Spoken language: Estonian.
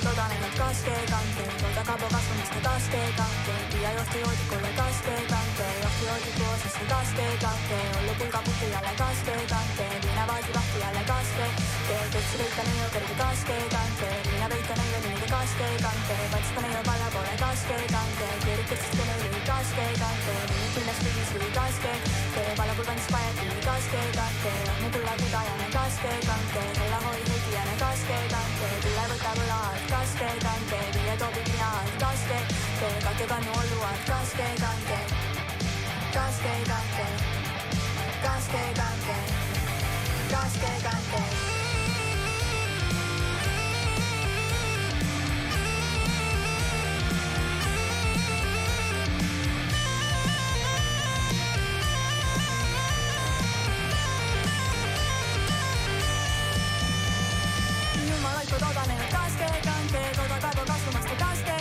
todanenud kaskeekante, tooda kabo kasvamiste kaskeekante, viia johtujoodikule kaskeekante, johtujoodiku osasse kaskeekante, ollu pulgapuhti jälle kaskeekante, viina vaadi lahti jälle kaskeekante, kõtsi võita neile kõrge kaskeekante, viina võita neile mingi kaskeekante, patsta neile palla poole kaskeekante, keerikustest kõneli kaskeekante, viinid kindlasti viisi kaskeekante, vallapulgandist vajati kaskeekante, ahne tulla pidajane kaskeekante, selle hoi heidijane kaskeekante, tule võta võla alt kaskeekante, viie toobi pina alt kaskeekante, kake kannu ollu alt kaskeekante, kaskeekante, kaskeekante, kaskeekante. Todanenud kaskeekante, tooda kaevu kasvamast ja kaske